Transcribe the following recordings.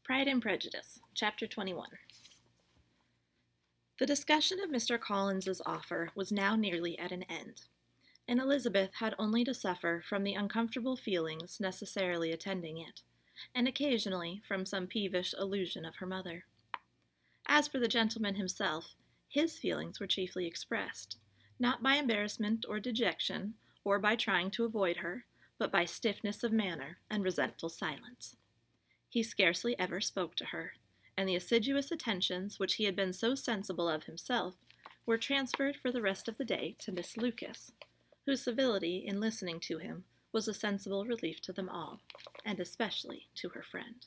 Pride and Prejudice, Chapter 21. The discussion of Mr. Collins's offer was now nearly at an end, and Elizabeth had only to suffer from the uncomfortable feelings necessarily attending it, and occasionally from some peevish allusion of her mother. As for the gentleman himself, his feelings were chiefly expressed, not by embarrassment or dejection, or by trying to avoid her, but by stiffness of manner and resentful silence. He scarcely ever spoke to her, and the assiduous attentions which he had been so sensible of himself were transferred for the rest of the day to Miss Lucas, whose civility in listening to him was a sensible relief to them all, and especially to her friend.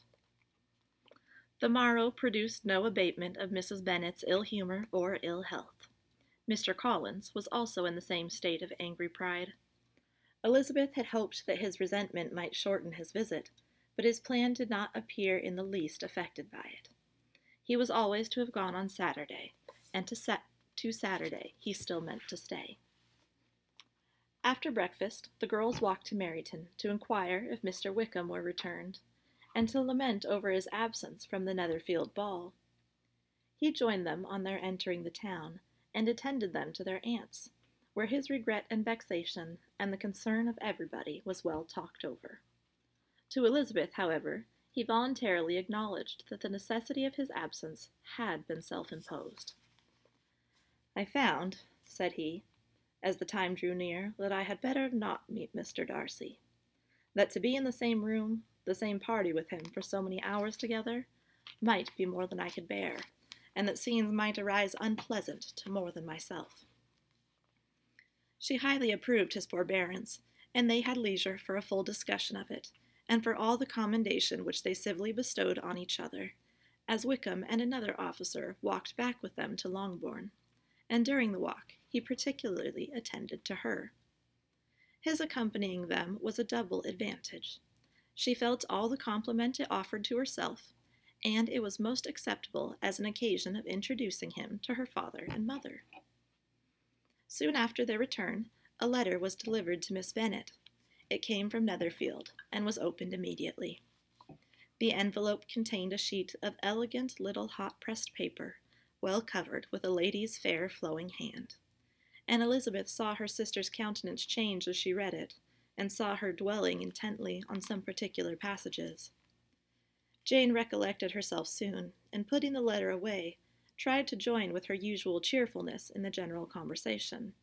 The morrow produced no abatement of Mrs. Bennet's ill humor or ill health. Mr. Collins was also in the same state of angry pride. Elizabeth had hoped that his resentment might shorten his visit, but his plan did not appear in the least affected by it. He was always to have gone on Saturday, and to Saturday he still meant to stay. After breakfast, the girls walked to Meryton to inquire if Mr. Wickham were returned, and to lament over his absence from the Netherfield ball. He joined them on their entering the town, and attended them to their aunt's, where his regret and vexation and the concern of everybody was well talked over. To Elizabeth, however, he voluntarily acknowledged that the necessity of his absence had been self-imposed. "I found," said he, as the time drew near, "that I had better not meet Mr. Darcy. That to be in the same room, the same party with him for so many hours together, might be more than I could bear, and that scenes might arise unpleasant to more than myself." She highly approved his forbearance, and they had leisure for a full discussion of it, and for all the commendation which they civilly bestowed on each other, as Wickham and another officer walked back with them to Longbourn, and during the walk he particularly attended to her. His accompanying them was a double advantage. She felt all the compliment it offered to herself, and it was most acceptable as an occasion of introducing him to her father and mother. Soon after their return, a letter was delivered to Miss Bennet. It came from Netherfield, and was opened immediately. The envelope contained a sheet of elegant little hot-pressed paper, well covered with a lady's fair flowing hand, and Elizabeth saw her sister's countenance change as she read it, and saw her dwelling intently on some particular passages. Jane recollected herself soon, and putting the letter away, tried to join with her usual cheerfulness in the general conversation.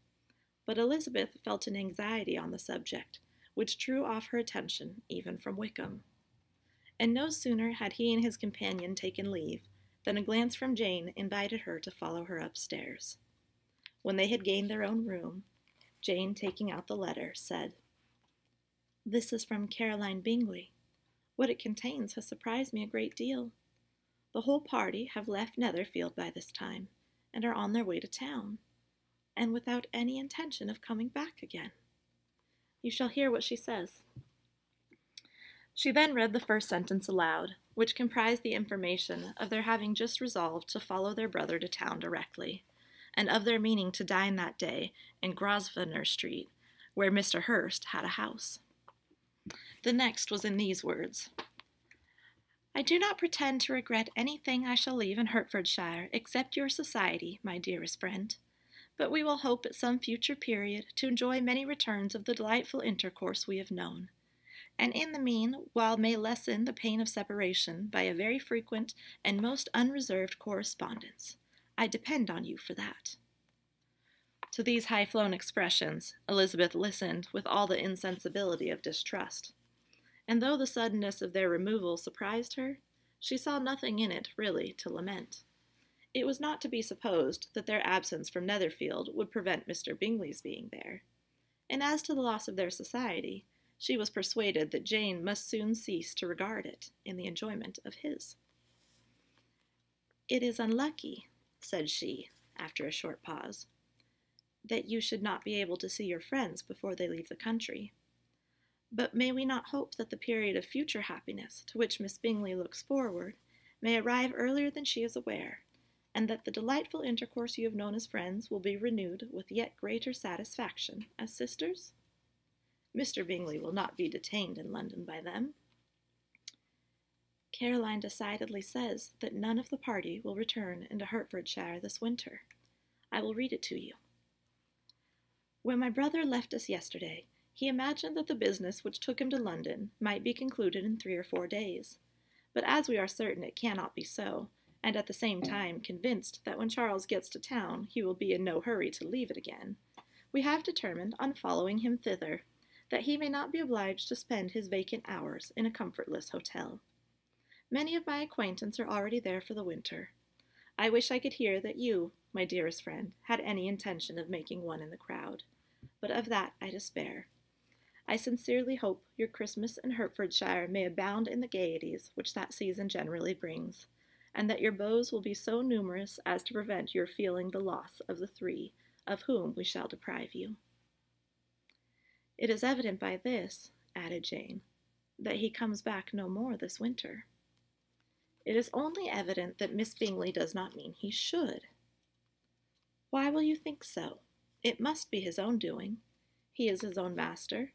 But Elizabeth felt an anxiety on the subject, which drew off her attention even from Wickham. And no sooner had he and his companion taken leave, than a glance from Jane invited her to follow her upstairs. When they had gained their own room, Jane, taking out the letter, said, "This is from Caroline Bingley. What it contains has surprised me a great deal. The whole party have left Netherfield by this time, and are on their way to town, and without any intention of coming back again. You shall hear what she says." She then read the first sentence aloud, which comprised the information of their having just resolved to follow their brother to town directly, and of their meaning to dine that day in Grosvenor Street, where Mr. Hurst had a house. The next was in these words: "I do not pretend to regret anything I shall leave in Hertfordshire except your society, my dearest friend, but we will hope at some future period to enjoy many returns of the delightful intercourse we have known, and in the meanwhile may lessen the pain of separation by a very frequent and most unreserved correspondence. I depend on you for that." To these high-flown expressions Elizabeth listened with all the insensibility of distrust, and though the suddenness of their removal surprised her, she saw nothing in it really to lament. It was not to be supposed that their absence from Netherfield would prevent Mr. Bingley's being there, and as to the loss of their society, she was persuaded that Jane must soon cease to regard it in the enjoyment of his. "It is unlucky," said she, after a short pause, "that you should not be able to see your friends before they leave the country. But may we not hope that the period of future happiness to which Miss Bingley looks forward may arrive earlier than she is aware, and that the delightful intercourse you have known as friends will be renewed with yet greater satisfaction as sisters? Mr. Bingley will not be detained in London by them." Caroline decidedly says that none of the party will return into Hertfordshire this winter. I will read it to you. When my brother left us yesterday, he imagined that the business which took him to London might be concluded in 3 or 4 days. But as we are certain it cannot be so, and at the same time convinced that when Charles gets to town he will be in no hurry to leave it again, we have determined on following him thither, that he may not be obliged to spend his vacant hours in a comfortless hotel. Many of my acquaintance are already there for the winter. I wish I could hear that you, my dearest friend, had any intention of making one in the crowd, but of that I despair. I sincerely hope your Christmas in Hertfordshire may abound in the gaieties which that season generally brings, and that your beaux will be so numerous as to prevent your feeling the loss of the 3 of whom we shall deprive you. It is evident by this, added Jane, that he comes back no more this winter. It is only evident that Miss Bingley does not mean he should. Why will you think so? It must be his own doing. He is his own master.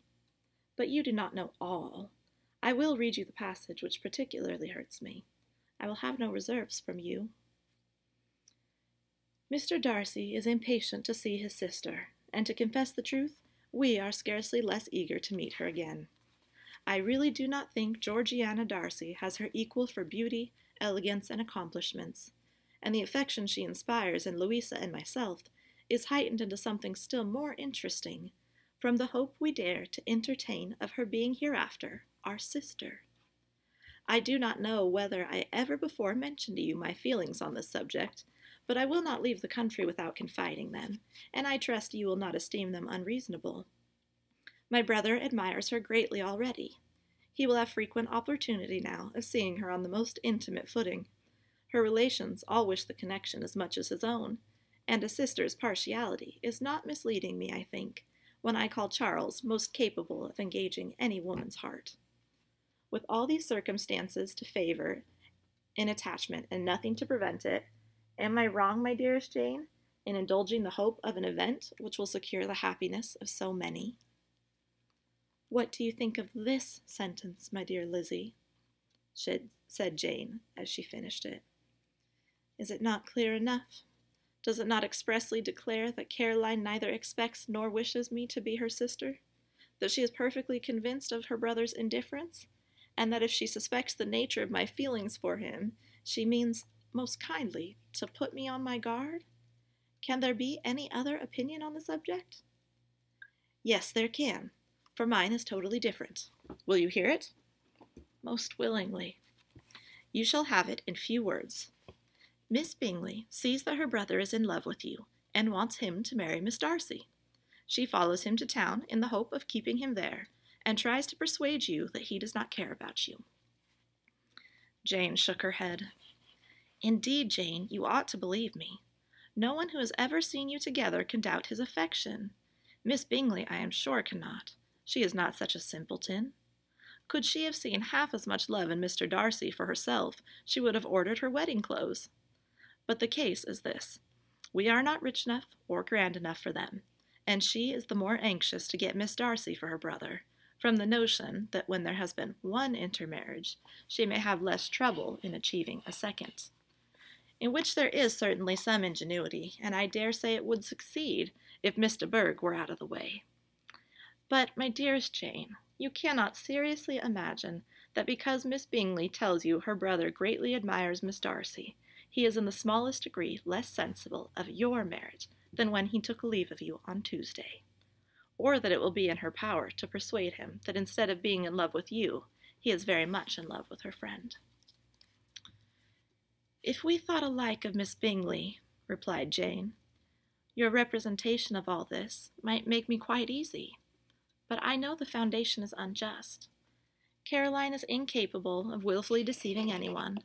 But you do not know all. I will read you the passage which particularly hurts me. I will have no reserves from you. Mr. Darcy is impatient to see his sister, and to confess the truth, we are scarcely less eager to meet her again. I really do not think Georgiana Darcy has her equal for beauty, elegance, and accomplishments, and the affection she inspires in Louisa and myself is heightened into something still more interesting from the hope we dare to entertain of her being hereafter our sister. I do not know whether I ever before mentioned to you my feelings on this subject, but I will not leave the country without confiding them, and I trust you will not esteem them unreasonable. My brother admires her greatly already. He will have frequent opportunity now of seeing her on the most intimate footing. Her relations all wish the connection as much as his own, and a sister's partiality is not misleading me, I think, when I call Charles most capable of engaging any woman's heart. With all these circumstances to favor an attachment and nothing to prevent it, am I wrong, my dearest Jane, in indulging the hope of an event which will secure the happiness of so many? What do you think of this sentence, my dear Lizzie? said Jane, as she finished it. Is it not clear enough? Does it not expressly declare that Caroline neither expects nor wishes me to be her sister? That she is perfectly convinced of her brother's indifference? And that if she suspects the nature of my feelings for him, she means most kindly to put me on my guard? Can there be any other opinion on the subject? Yes, there can, for mine is totally different. Will you hear it? Most willingly. You shall have it in few words. Miss Bingley sees that her brother is in love with you, and wants him to marry Miss Darcy. She follows him to town in the hope of keeping him there, and tries to persuade you that he does not care about you. Jane shook her head. Indeed, Jane, you ought to believe me. No one who has ever seen you together can doubt his affection. Miss Bingley, I am sure, cannot. She is not such a simpleton. Could she have seen half as much love in Mr. Darcy for herself, she would have ordered her wedding clothes. But the case is this. We are not rich enough or grand enough for them, and she is the more anxious to get Miss Darcy for her brother, from the notion that when there has been one intermarriage, she may have less trouble in achieving a second. In which there is certainly some ingenuity, and I dare say it would succeed if Miss de Bourgh were out of the way. But, my dearest Jane, you cannot seriously imagine that because Miss Bingley tells you her brother greatly admires Miss Darcy, he is in the smallest degree less sensible of your merit than when he took leave of you on Tuesday, or that it will be in her power to persuade him that instead of being in love with you, he is very much in love with her friend. If we thought alike of Miss Bingley, replied Jane, your representation of all this might make me quite easy. But I know the foundation is unjust. Caroline is incapable of wilfully deceiving anyone,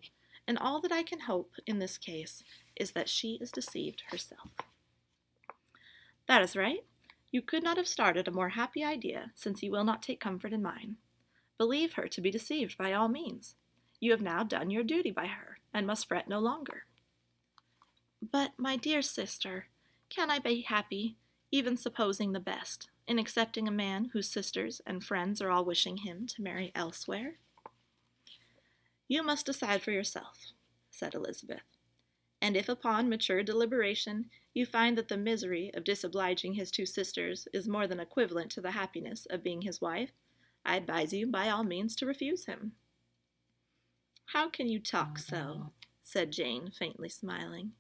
and all that I can hope in this case is that she is deceived herself. That is right. You could not have started a more happy idea, since you will not take comfort in mine. Believe her to be deceived by all means. You have now done your duty by her, and must fret no longer. But, my dear sister, can I be happy, even supposing the best, in accepting a man whose sisters and friends are all wishing him to marry elsewhere? "You must decide for yourself," said Elizabeth. "And if upon mature deliberation you find that the misery of disobliging his two sisters is more than equivalent to the happiness of being his wife, I advise you by all means to refuse him." "How can you talk so?" said Jane, faintly smiling.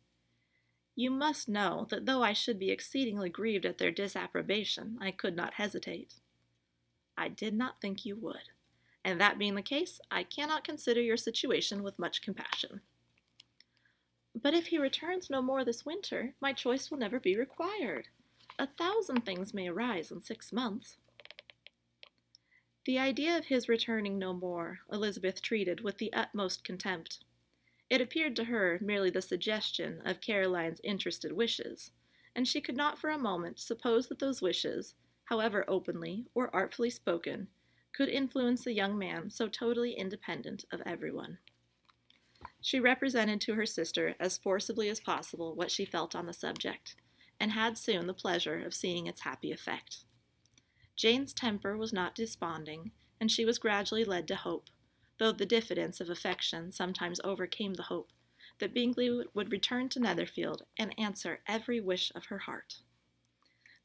"You must know that though I should be exceedingly grieved at their disapprobation, I could not hesitate." "I did not think you would, and that being the case, I cannot consider your situation with much compassion." "But if he returns no more this winter, my choice will never be required. 1,000 things may arise in 6 months." The idea of his returning no more Elizabeth treated with the utmost contempt. It appeared to her merely the suggestion of Caroline's interested wishes, and she could not for a moment suppose that those wishes, however openly or artfully spoken, could influence a young man so totally independent of everyone. She represented to her sister as forcibly as possible what she felt on the subject, and had soon the pleasure of seeing its happy effect. Jane's temper was not desponding, and she was gradually led to hope, though the diffidence of affection sometimes overcame the hope, that Bingley would return to Netherfield and answer every wish of her heart.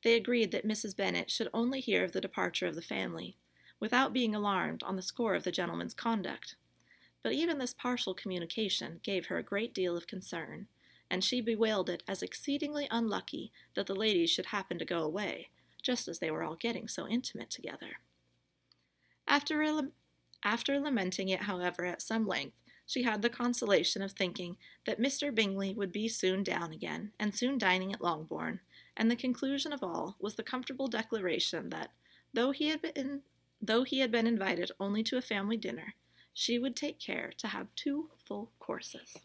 They agreed that Mrs. Bennet should only hear of the departure of the family, without being alarmed on the score of the gentleman's conduct. But even this partial communication gave her a great deal of concern, and she bewailed it as exceedingly unlucky that the ladies should happen to go away, just as they were all getting so intimate together. After lamenting it, however, at some length, she had the consolation of thinking that Mr. Bingley would be soon down again, and soon dining at Longbourn, and the conclusion of all was the comfortable declaration that, though he had been invited only to a family dinner, she would take care to have 2 full courses.